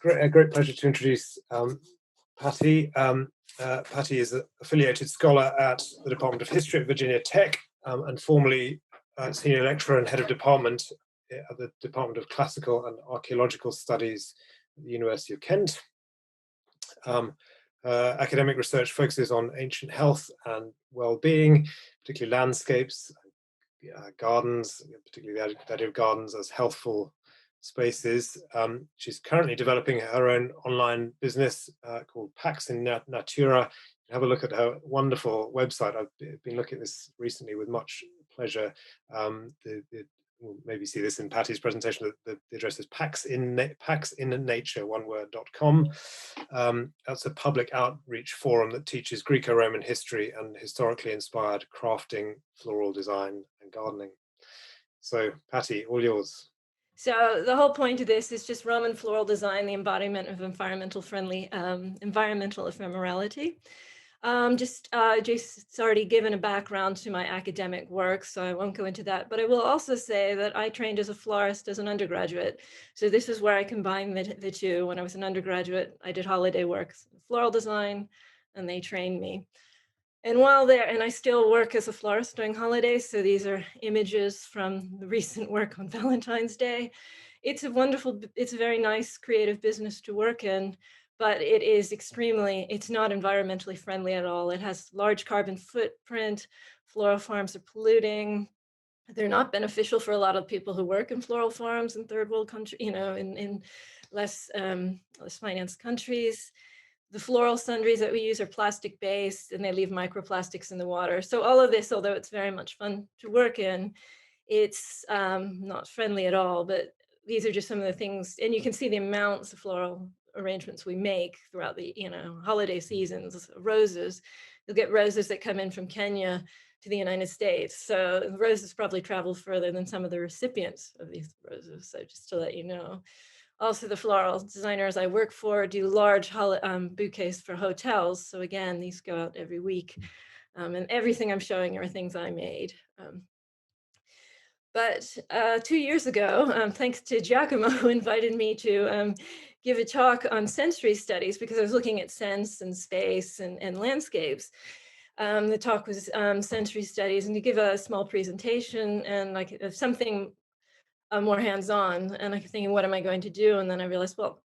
A great pleasure to introduce Patty. Patty is an affiliated scholar at the Department of History at Virginia Tech and formerly senior lecturer and head of department at the Department of Classical and Archaeological Studies at the University of Kent. Academic research focuses on ancient health and well-being, particularly landscapes, gardens, particularly the idea of gardens as healthful spaces. She's currently developing her own online business called Pax in Natura. Have a look at her wonderful website. I've been looking at this recently with much pleasure. We'll maybe see this in Patty's presentation. The address is paxinnature.com. That's a public outreach forum that teaches Greco-Roman history and historically inspired crafting, floral design, and gardening. So, Patty, all yours. So the whole point of this is just Roman floral design, the embodiment of environmental ephemerality. Jason's already given a background to my academic work, so I won't go into that. But I will also say that I trained as a florist as an undergraduate. So this is where I combine the two. When I was an undergraduate, I did holiday work, floral design, and they trained me. And while there, and I still work as a florist during holidays, so these are images from the recent work on Valentine's Day. It's a very nice creative business to work in, but it's not environmentally friendly at all. It has large carbon footprint. Floral farms are polluting. They're not beneficial for a lot of people who work in floral farms in third world countries, in less financed countries. The floral sundries that we use are plastic based and they leave microplastics in the water. So all of this, although it's very much fun to work in, it's not friendly at all, but these are just some of the things, and you can see the amounts of floral arrangements we make throughout the holiday seasons. Roses, you'll get roses that come in from Kenya to the United States. So the roses probably travel further than some of the recipients of these roses. So just to let you know. Also, the floral designers I work for do large bouquets for hotels. So again, these go out every week. And everything I'm showing are things I made. But 2 years ago, thanks to Giacomo, who invited me to give a talk on sensory studies because I was looking at sense and space and landscapes. The talk was sensory studies, and to give a small presentation and like something more hands-on, and I'm thinking, what am I going to do? And then I realized, well,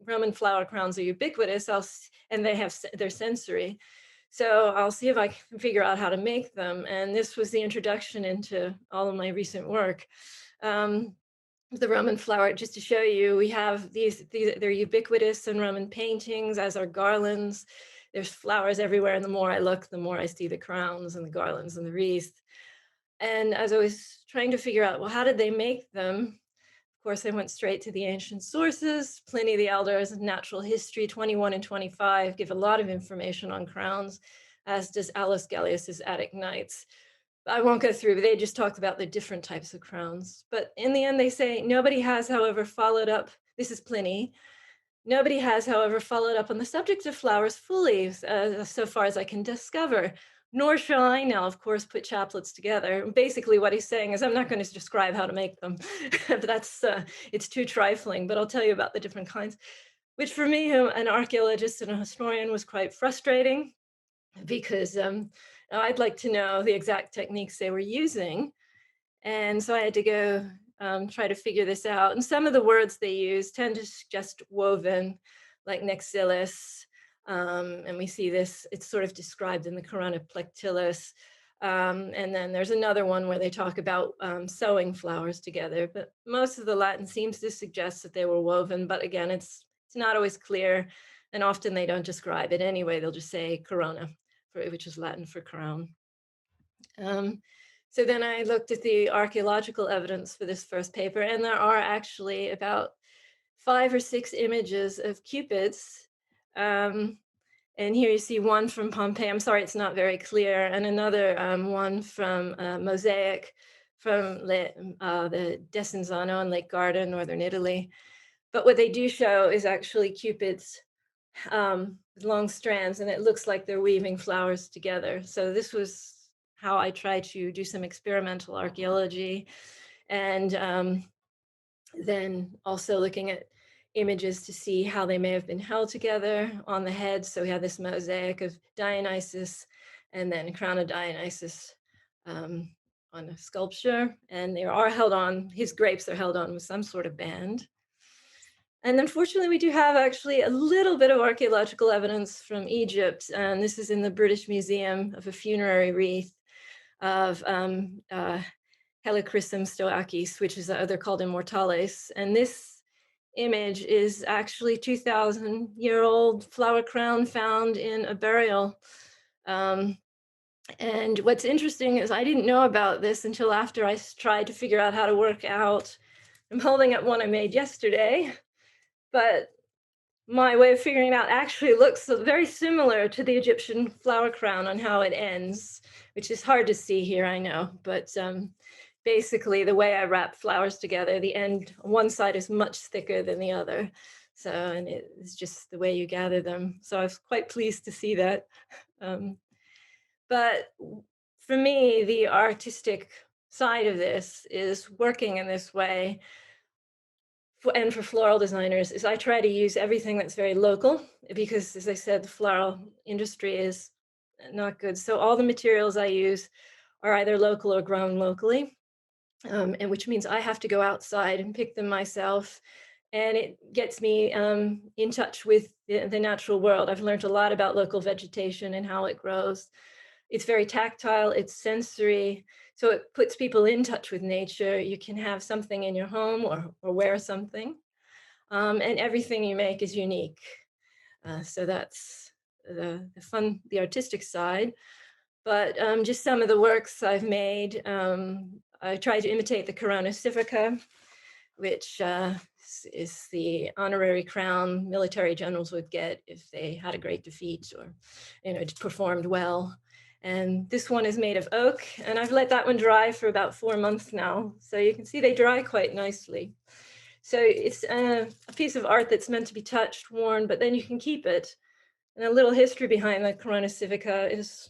Roman flower crowns are ubiquitous, and they're sensory. So I'll see if I can figure out how to make them. And this was the introduction into all of my recent work. The Roman flower, just to show you, we have they're ubiquitous in Roman paintings, as are garlands. There's flowers everywhere, and the more I look, the more I see the crowns and the garlands and the wreaths. And as I was trying to figure out, well, how did they make them? Of course, I went straight to the ancient sources. Pliny the Elder's Natural History 21 and 25 give a lot of information on crowns, as does Aulus Gellius's Attic Nights. I won't go through, but they just talked about the different types of crowns. But in the end, they say, nobody has, however, followed up, this is Pliny, nobody has, however, followed up on the subject of flowers fully, so far as I can discover. Nor shall I now, of course, put chaplets together. Basically, what he's saying is I'm not going to describe how to make them. But it's too trifling, but I'll tell you about the different kinds, which for me, an archaeologist and a historian, was quite frustrating because I'd like to know the exact techniques they were using. And so I had to go try to figure this out. And some of the words they use tend to suggest woven, like nexillus. And we see this, it's sort of described in the Corona Plectillus. And then there's another one where they talk about sewing flowers together, but most of the Latin seems to suggest that they were woven, but again, it's not always clear, and often they don't describe it anyway, they'll just say corona, which is Latin for crown. So then I looked at the archaeological evidence for this first paper, and there are actually about 5 or 6 images of cupids. And here you see one from Pompeii. I'm sorry, it's not very clear. And another one from mosaic from the Desenzano in Lake Garda, northern Italy. But what they do show is actually cupids with long strands, and it looks like they're weaving flowers together. So this was how I tried to do some experimental archaeology. And then also looking at images to see how they may have been held together on the head. So we have this mosaic of Dionysus and then crown of Dionysus on a sculpture, and they are held on, his grapes are held on with some sort of band. And unfortunately, we do have actually a little bit of archaeological evidence from Egypt, and this is in the British Museum of a funerary wreath of Helichrysum stoachis, which is they're called immortales. And this image is actually 2,000-year-old flower crown found in a burial. And what's interesting is I didn't know about this until after I tried to figure out how to work out. I'm holding up one I made yesterday, but my way of figuring it out actually looks very similar to the Egyptian flower crown on how it ends, which is hard to see here, I know, but basically the way I wrap flowers together, the end, one side is much thicker than the other. So, and it's just the way you gather them. So I was quite pleased to see that. But for me, the artistic side of this is working in this way. And for floral designers is I try to use everything that's very local because, as I said, the floral industry is not good. So all the materials I use are either local or grown locally, and which means I have to go outside and pick them myself. And it gets me in touch with the natural world. I've learned a lot about local vegetation and how it grows. It's very tactile, it's sensory, so it puts people in touch with nature. You can have something in your home or wear something, and everything you make is unique. So that's the artistic side. But just some of the works I've made, I tried to imitate the corona civica, which is the honorary crown military generals would get if they had a great defeat or, performed well. And this one is made of oak, and I've let that one dry for about 4 months now. So you can see they dry quite nicely. So it's a piece of art that's meant to be touched, worn, but then you can keep it. And a little history behind the corona civica is,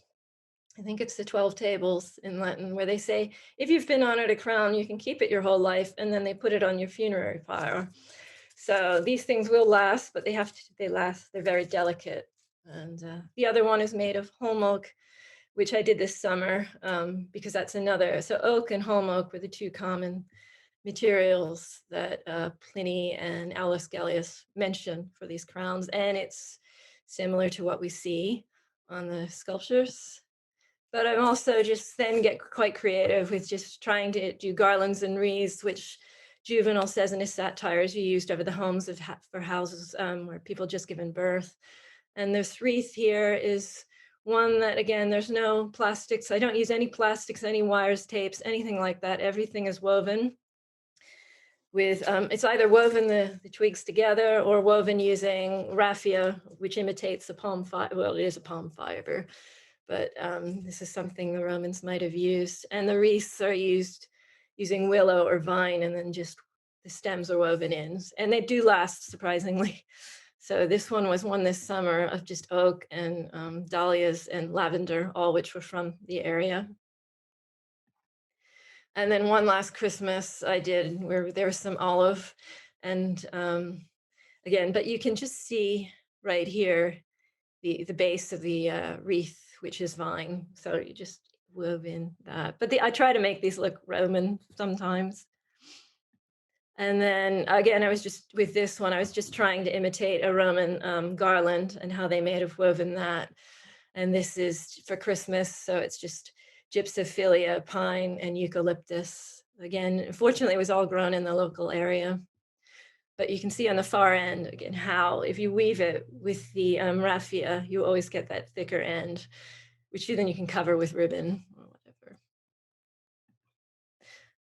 I think it's the 12 tables in Latin, where they say, if you've been honored a crown, you can keep it your whole life, and then they put it on your funerary pyre. So these things will last, but they last, they're very delicate. And the other one is made of holm oak, which I did this summer, because that's another. So oak and holm oak were the two common materials that Pliny and Aulus Gellius mention for these crowns. And it's similar to what we see on the sculptures. But I'm also just then get quite creative with just trying to do garlands and wreaths, which Juvenal says in his satires you used over the homes for houses where people just given birth. And this wreath here is one that, again, there's no plastics. I don't use any plastics, any wires, tapes, anything like that. Everything is woven with, it's either woven the twigs together or woven using raffia, which imitates the palm fiber. Well, it is a palm fiber, but this is something the Romans might have used. And the wreaths are used using willow or vine, and then just the stems are woven in. And they do last, surprisingly. So this one was one this summer of just oak and dahlias and lavender, all which were from the area. And then one last Christmas I did where there was some olive, and again, but you can just see right here the base of the wreath, which is vine. So you just wove in that. But I try to make these look Roman sometimes. And then again, I was just with this one, I was just trying to imitate a Roman garland and how they may have woven that. And this is for Christmas, so it's just gypsophilia, pine, and eucalyptus. Again, unfortunately, it was all grown in the local area. But you can see on the far end, again, how if you weave it with the raffia, you always get that thicker end, which then you can cover with ribbon or whatever.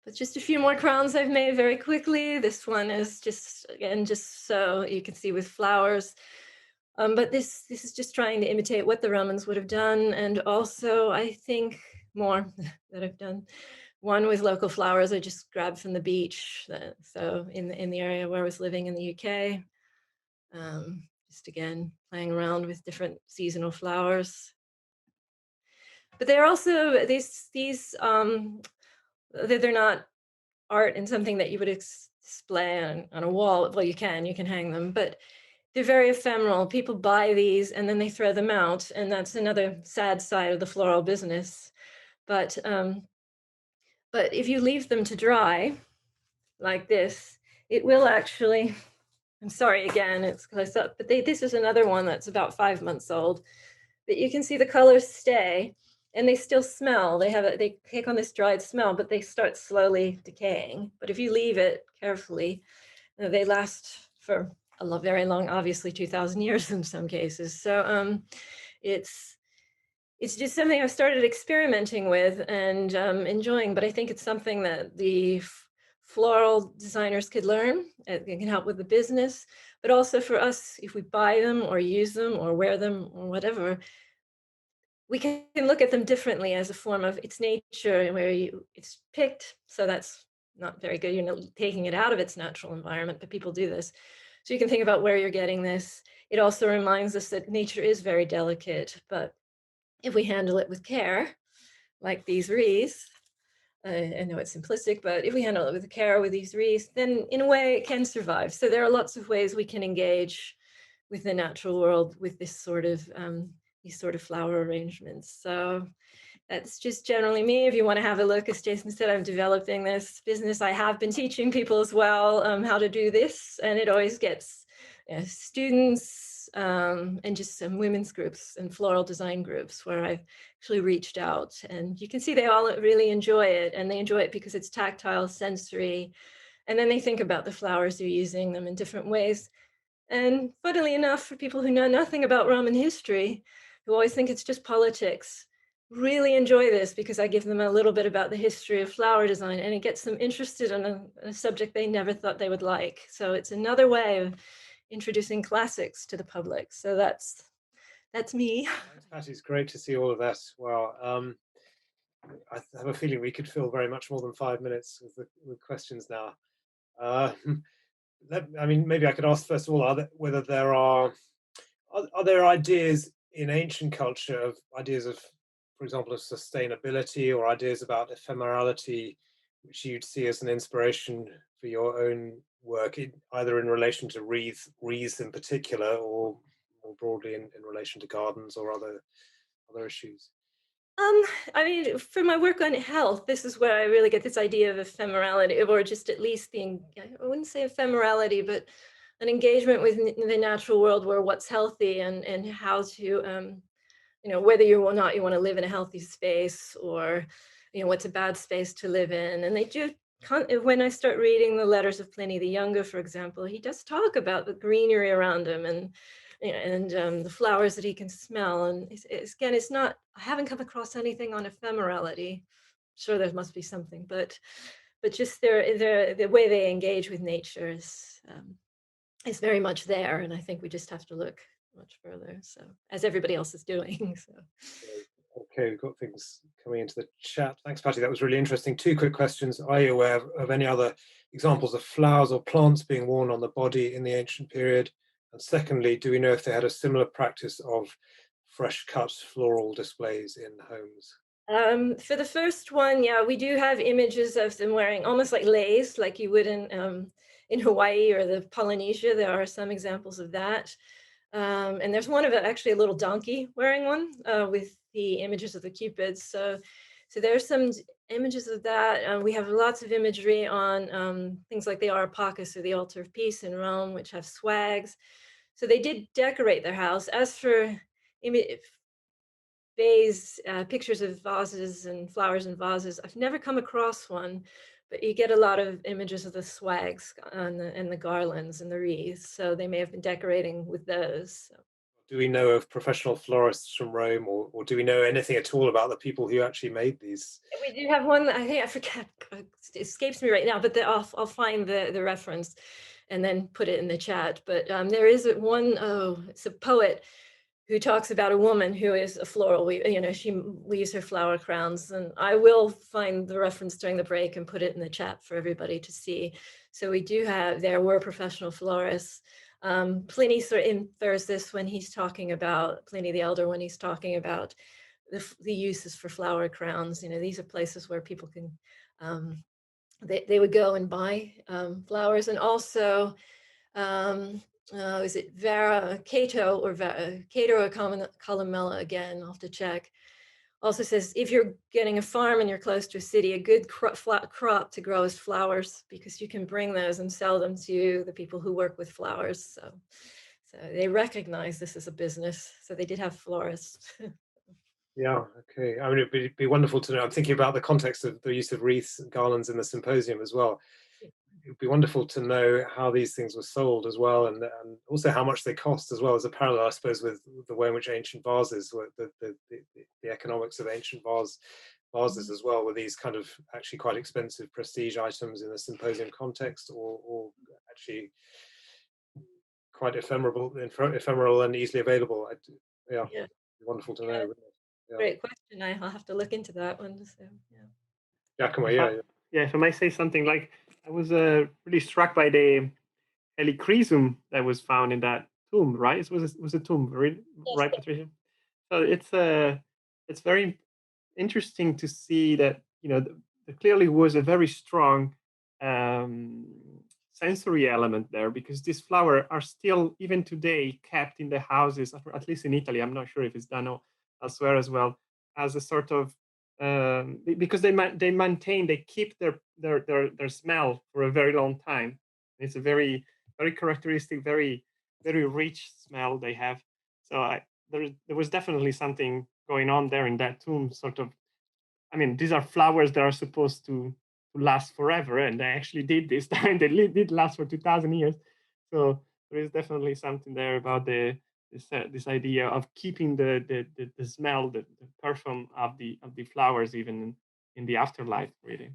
But just a few more crowns I've made very quickly. This one is just, again, just so you can see with flowers. But this is just trying to imitate what the Romans would have done. And also, I think more that I've done. One with local flowers I just grabbed from the beach. So in the area where I was living in the UK. Just again, playing around with different seasonal flowers. But they're also, they're not art and something that you would display on a wall. Well, you can hang them, but they're very ephemeral. People buy these and then they throw them out, and that's another sad side of the floral business. But if you leave them to dry like this, it will actually. I'm sorry again, it's close up, but this is another one that's about 5 months old. But you can see the colors stay, and they still smell. They take on this dried smell, but they start slowly decaying. But if you leave it carefully, they last for very long, obviously 2,000 years in some cases. So it's just something I've started experimenting with and enjoying, but I think it's something that the floral designers could learn. It can help with the business, but also for us, if we buy them or use them or wear them or whatever, we can look at them differently as a form of its nature, and where it's picked. So that's not very good. You're not taking it out of its natural environment, but people do this. So you can think about where you're getting this. It also reminds us that nature is very delicate, but if we handle it with care, like these wreaths, I know it's simplistic, but if we handle it with care with these wreaths, then in a way it can survive. So there are lots of ways we can engage with the natural world with this sort of these sort of flower arrangements. So that's just generally me. If you want to have a look, as Jason said, I'm developing this business. I have been teaching people as well how to do this, and it always gets students and just some women's groups and floral design groups where I've actually reached out. And you can see they all really enjoy it, and they enjoy it because it's tactile, sensory, and then they think about the flowers they're using them in different ways. And funnily enough, for people who know nothing about Roman history, who always think it's just politics, really enjoy this because I give them a little bit about the history of flower design, and it gets them interested in a subject they never thought they would like. So it's another way of introducing classics to the public. So that's me. Thanks, Patty. It's great to see all of that. Wow. I have a feeling we could fill very much more than 5 minutes with questions now. I mean, maybe I could ask first of all, whether there are there ideas in ancient culture of ideas of, for example, of sustainability, or ideas about ephemerality, which you'd see as an inspiration for your own work, either in relation to wreaths in particular, or more broadly in relation to gardens or other issues? I mean, for my work on health, this is where I really get this idea of ephemerality, or just at least I wouldn't say ephemerality, but an engagement with the natural world, where what's healthy and how to, whether you or not you want to live in a healthy space, or, what's a bad space to live in. And they do, when I start reading the letters of Pliny the Younger, for example, he does talk about the greenery around him, and the flowers that he can smell. And again, it's not, I haven't come across anything on ephemerality. Sure, there must be something, but just the way they engage with nature is very much there. And I think we just have to look much further. So, as everybody else is doing. So. Okay, we've got things coming into the chat. Thanks, Patty. That was really interesting. 2 quick questions. Are you aware of any other examples of flowers or plants being worn on the body in the ancient period? And secondly, do we know if they had a similar practice of fresh cut floral displays in homes? For the first one, yeah, we do have images of them wearing almost like lace, like you would in Hawaii or the Polynesia. There are some examples of that. And there's one of it, actually a little donkey wearing one with the images of the cupids. So there's some images of that. We have lots of imagery on things like the Arapacus, or the altar of peace in Rome, which have swags. So they did decorate their house. As for pictures of vases and flowers in vases, I've never come across one, but you get a lot of images of the swags and the garlands and the wreaths. So they may have been decorating with those. So. Do we know of professional florists from Rome, or do we know anything at all about the people who actually made these? We do have one, I think I forget, it escapes me right now, but I'll find the reference and then put it in the chat. But there is one, it's a poet who talks about a woman who is a floral, she weaves her flower crowns, and I will find the reference during the break and put it in the chat for everybody to see. So we do have, there were professional florists. Pliny sort of infers this when he's talking about, Pliny the Elder, when he's talking about the uses for flower crowns. These are places where people can they would go and buy flowers. And also, is it Cato or Cato or Columella again? I'll have to check. Also says, if you're getting a farm and you're close to a city, a good crop to grow is flowers, because you can bring those and sell them to the people who work with flowers. So they recognize this as a business. So they did have florists. Yeah, okay. I mean, it'd be wonderful to know. I'm thinking about the context of the use of wreaths and garlands in the symposium as well. It'd be wonderful to know how these things were sold as well, and also how much they cost as well, as a parallel, I suppose, with the way in which ancient vases were, the economics of ancient vases as well, were these kind of actually quite expensive prestige items in a symposium context, or actually quite ephemeral and easily available. Yeah, Yeah. wonderful to know. Yeah. Great question. I'll have to look into that one. So, yeah. Giacomo, yeah. If I might say something, like, I was really struck by the helichrysum that was found in that tomb, right? It was a tomb, right, Yes. Patricia? So it's very interesting to see that, there clearly was a very strong sensory element there, because these flowers are still, even today, kept in the houses, at least in Italy. I'm not sure if it's done elsewhere as well, as a sort of, because they keep their smell for a very long time. It's a very, very characteristic, very, very rich smell they have. So there was definitely something going on there in that tomb, sort of. I mean, these are flowers that are supposed to last forever, and they actually did this time. They did last for 2,000 years. So there is definitely something there about this idea of keeping the smell, the perfume of the flowers, even in the afterlife, really.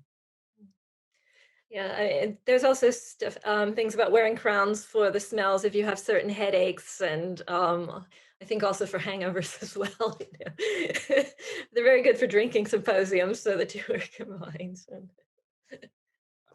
Yeah, there's also stuff, things about wearing crowns for the smells if you have certain headaches, and I think also for hangovers as well. They're very good for drinking symposiums, so the two are combined.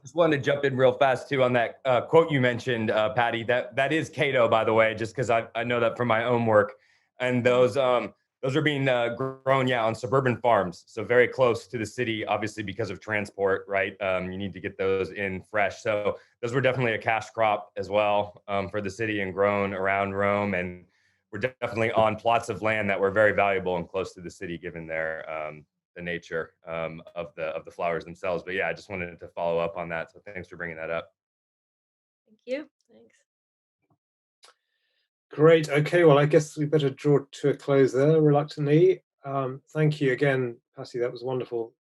Just wanted to jump in real fast too on that quote you mentioned, Patty. That is Cato, by the way, just because I know that from my own work. And those are being grown, on suburban farms, so very close to the city, obviously because of transport, right? You need to get those in fresh. So those were definitely a cash crop as well for the city, and grown around Rome, and we're definitely on plots of land that were very valuable and close to the city, given their the nature of the flowers themselves. But yeah, I just wanted to follow up on that. So thanks for bringing that up. Thank you. Thanks. Great. Okay. Well, I guess we better draw to a close there reluctantly. Thank you again, Patty. That was wonderful